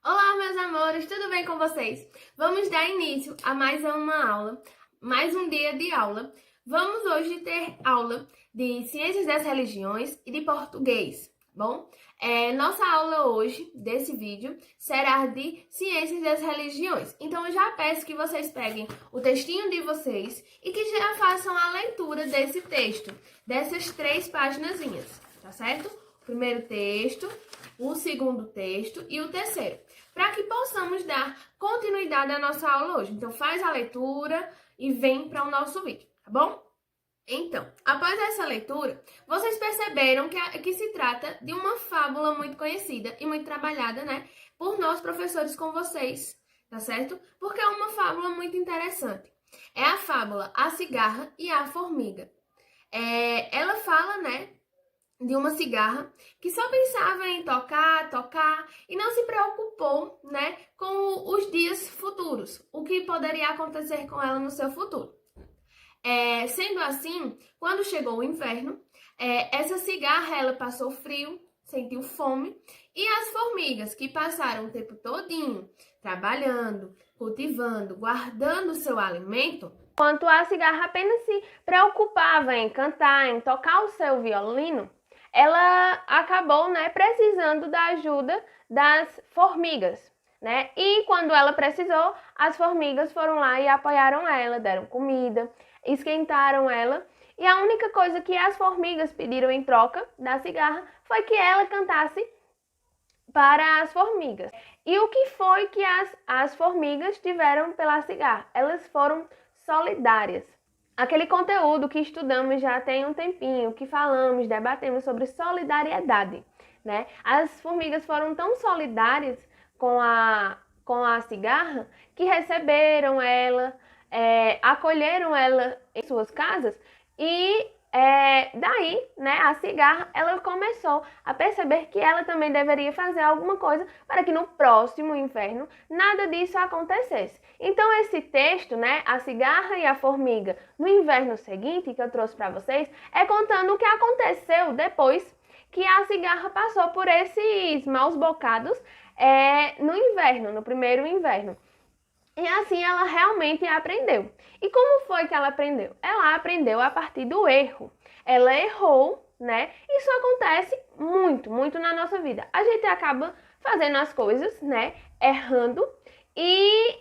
Olá, meus amores, tudo bem com vocês? Vamos dar início a mais uma aula, mais um dia de aula. Vamos hoje ter aula de Ciências das Religiões e de Português, bom? Nossa aula hoje, desse vídeo, será de Ciências das Religiões. Então, eu já peço que vocês peguem o textinho de vocês e que já façam a leitura desse texto, dessas 3 paginazinhas, tá certo? O primeiro texto, o segundo texto e o terceiro, para que possamos dar continuidade à nossa aula hoje. Então, faz a leitura e vem para o nosso vídeo, tá bom? Então, após essa leitura, vocês perceberam que se trata de uma fábula muito conhecida e muito trabalhada, né, por nós professores com vocês, tá certo? Porque é uma fábula muito interessante. É a fábula A Cigarra e a Formiga. Ela fala, né, de uma cigarra que só pensava em tocar, tocar e não se preocupou, né, com os dias futuros, o que poderia acontecer com ela no seu futuro. Sendo assim, quando chegou o inverno, essa cigarra ela passou frio, sentiu fome, e as formigas que passaram o tempo todinho trabalhando, cultivando, guardando o seu alimento, enquanto a cigarra apenas se preocupava em cantar, em tocar o seu violino, ela acabou, né, precisando da ajuda das formigas, né? E quando ela precisou, as formigas foram lá e apoiaram ela, deram comida, esquentaram ela. E a única coisa que as formigas pediram em troca da cigarra foi que ela cantasse para as formigas. E o que foi que as formigas tiveram pela cigarra? Elas foram solidárias. Aquele conteúdo que estudamos já tem um tempinho, que falamos, debatemos sobre solidariedade, né? As formigas foram tão solidárias com a cigarra que receberam ela, acolheram ela em suas casas e daí, né, a cigarra, ela começou a perceber que ela também deveria fazer alguma coisa para que no próximo inverno nada disso acontecesse. Então, esse texto, né, A Cigarra e a Formiga, no inverno seguinte, que eu trouxe para vocês, é contando o que aconteceu depois que a cigarra passou por esses maus bocados no inverno, no primeiro inverno. E assim ela realmente aprendeu. E como foi que ela aprendeu? Ela aprendeu a partir do erro. Ela errou, né? Isso acontece muito, muito na nossa vida. A gente acaba fazendo as coisas, né? Errando. E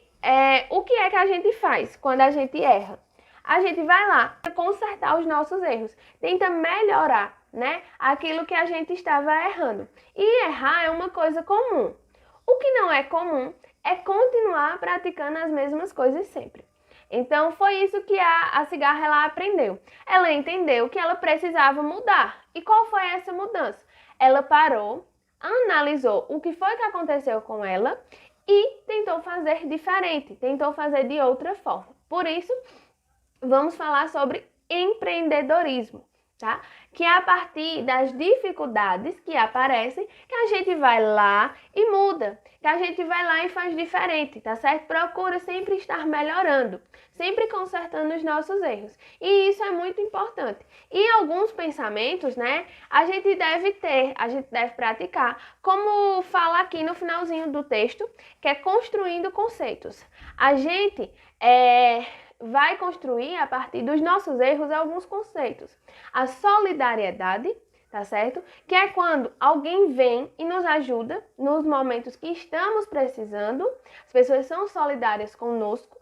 o que é que a gente faz quando a gente erra? A gente vai lá consertar os nossos erros. Tenta melhorar, né? Aquilo que a gente estava errando. E errar é uma coisa comum. O que não é comum é continuar praticando as mesmas coisas sempre. Então, foi isso que a cigarra ela aprendeu. Ela entendeu que ela precisava mudar. E qual foi essa mudança? Ela parou, analisou o que foi que aconteceu com ela e tentou fazer diferente, tentou fazer de outra forma. Por isso, vamos falar sobre empreendedorismo, tá? Que é a partir das dificuldades que aparecem que a gente vai lá e muda, que a gente vai lá e faz diferente, tá certo? Procura sempre estar melhorando, sempre consertando os nossos erros. E isso é muito importante. E alguns pensamentos, né, a gente deve praticar, como fala aqui no finalzinho do texto, que é construindo conceitos. A gente vai construir a partir dos nossos erros alguns conceitos. A solidariedade, tá certo? Que é quando alguém vem e nos ajuda nos momentos que estamos precisando. As pessoas são solidárias conosco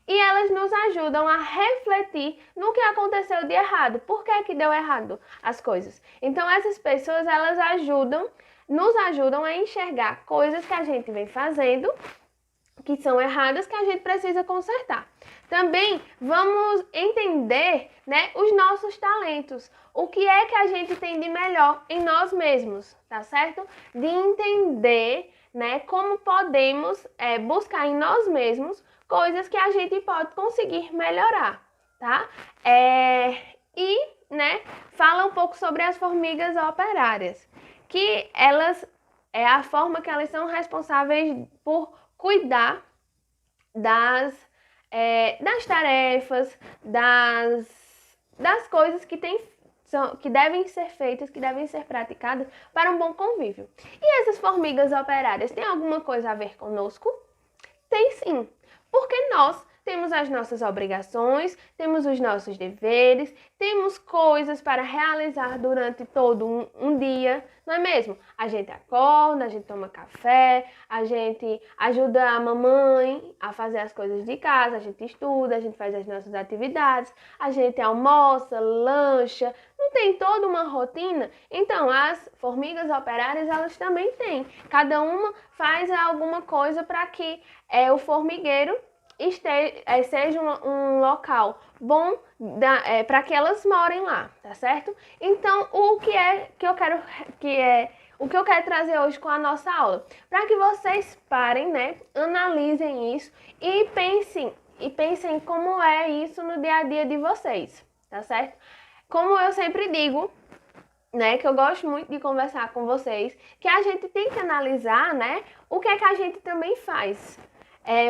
e elas nos ajudam a refletir no que aconteceu de errado. Por que que deu errado as coisas? Então essas pessoas, elas nos ajudam a enxergar coisas que a gente vem fazendo que são erradas, que a gente precisa consertar. Também vamos entender, né, os nossos talentos. O que é que a gente tem de melhor em nós mesmos, tá certo? De entender, né, como podemos buscar em nós mesmos coisas que a gente pode conseguir melhorar, tá? Né, fala um pouco sobre as formigas operárias, que elas é a forma que elas são responsáveis por cuidar das tarefas, das coisas que que devem ser feitas, que devem ser praticadas para um bom convívio. E essas formigas operárias têm alguma coisa a ver conosco? Tem sim, porque nós temos as nossas obrigações, temos os nossos deveres, temos coisas para realizar durante todo um dia, não é mesmo? A gente acorda, a gente toma café, a gente ajuda a mamãe a fazer as coisas de casa, a gente estuda, a gente faz as nossas atividades, a gente almoça, lancha, não tem toda uma rotina? Então, as formigas operárias, elas também têm. Cada uma faz alguma coisa para que o formigueiro seja um local bom para que elas morem lá, tá certo? Então, o que eu quero trazer hoje com a nossa aula, para que vocês parem, né, analisem isso e pensem como é isso no dia a dia de vocês, tá certo? Como eu sempre digo, né, que eu gosto muito de conversar com vocês, que a gente tem que analisar, né, o que é que a gente também faz.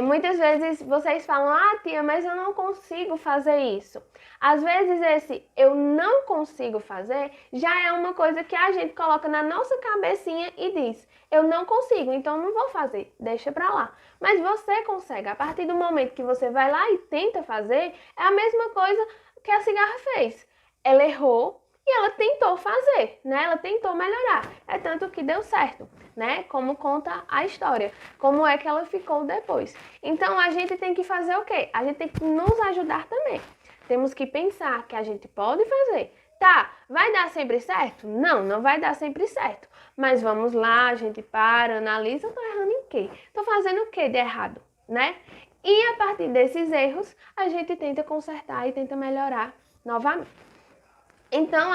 Muitas vezes vocês falam, tia, mas eu não consigo fazer isso. Às vezes esse eu não consigo fazer já é uma coisa que a gente coloca na nossa cabecinha e diz, eu não consigo, então não vou fazer, deixa pra lá. Mas você consegue, a partir do momento que você vai lá e tenta fazer, é a mesma coisa que a cigarra fez. Ela errou e ela tentou fazer, né? Ela tentou melhorar. É tanto que deu certo, né? Como conta a história. Como é que ela ficou depois. Então, a gente tem que fazer o quê? A gente tem que nos ajudar também. Temos que pensar que a gente pode fazer. Tá, vai dar sempre certo? Não, não vai dar sempre certo. Mas vamos lá, a gente para, analisa, tô errando em quê? Tô fazendo o quê de errado, né? E a partir desses erros, a gente tenta consertar e tenta melhorar novamente. Então,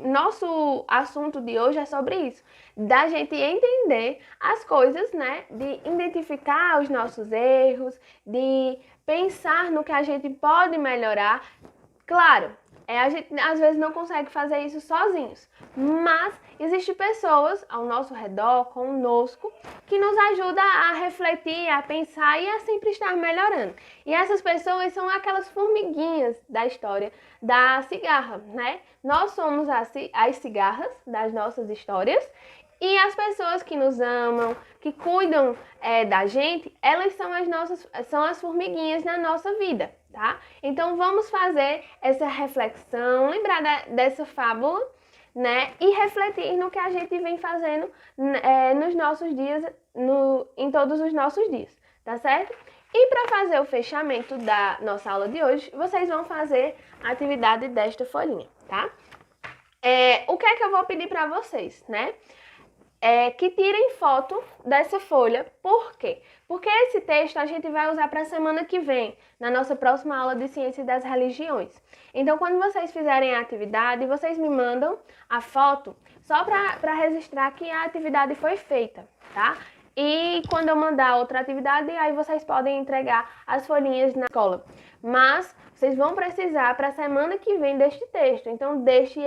nosso assunto de hoje é sobre isso, da gente entender as coisas, né? De identificar os nossos erros, de pensar no que a gente pode melhorar. Claro, a gente às vezes não consegue fazer isso sozinhos, mas existem pessoas ao nosso redor, conosco, que nos ajudam a refletir, a pensar e a sempre estar melhorando. E essas pessoas são aquelas formiguinhas da história da cigarra, né? Nós somos as cigarras das nossas histórias e as pessoas que nos amam, que cuidam da gente, elas são as formiguinhas na nossa vida, tá? Então vamos fazer essa reflexão, lembrar dessa fábula, né? E refletir no que a gente vem fazendo nos nossos dias, em todos os nossos dias, tá certo? E para fazer o fechamento da nossa aula de hoje, vocês vão fazer a atividade desta folhinha, tá? O que é que eu vou pedir para vocês, né? Que tirem foto dessa folha. Por quê? Porque esse texto a gente vai usar para a semana que vem, na nossa próxima aula de Ciência das Religiões. Então, quando vocês fizerem a atividade, vocês me mandam a foto só para registrar que a atividade foi feita, tá? E quando eu mandar outra atividade, aí vocês podem entregar as folhinhas na escola. Mas vocês vão precisar para a semana que vem deste texto. Então, deixe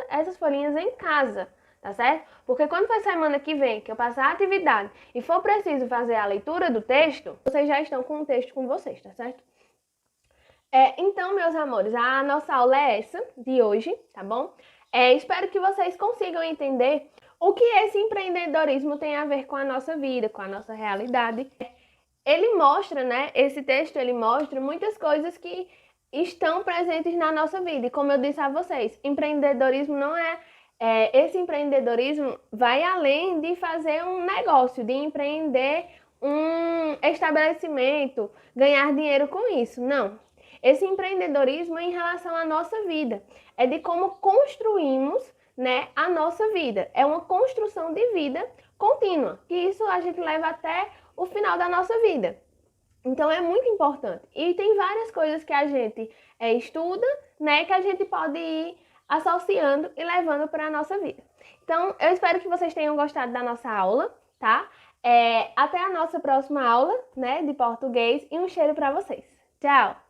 essas folhinhas em casa, tá certo? Porque quando for semana que vem que eu passar a atividade e for preciso fazer a leitura do texto, vocês já estão com o texto com vocês, tá certo? Então, meus amores, a nossa aula é essa de hoje, tá bom? Espero que vocês consigam entender o que esse empreendedorismo tem a ver com a nossa vida, com a nossa realidade. Ele mostra, né? Esse texto, ele mostra muitas coisas que estão presentes na nossa vida. E como eu disse a vocês, empreendedorismo não esse empreendedorismo vai além de fazer um negócio, de empreender um estabelecimento, ganhar dinheiro com isso. Não. Esse empreendedorismo é em relação à nossa vida. É de como construímos, né, a nossa vida. É uma construção de vida contínua. E isso a gente leva até o final da nossa vida. Então é muito importante. E tem várias coisas que a gente estuda, né, que a gente pode ir associando e levando para a nossa vida. Então, eu espero que vocês tenham gostado da nossa aula, tá? Até a nossa próxima aula, né, de português e um cheiro para vocês. Tchau!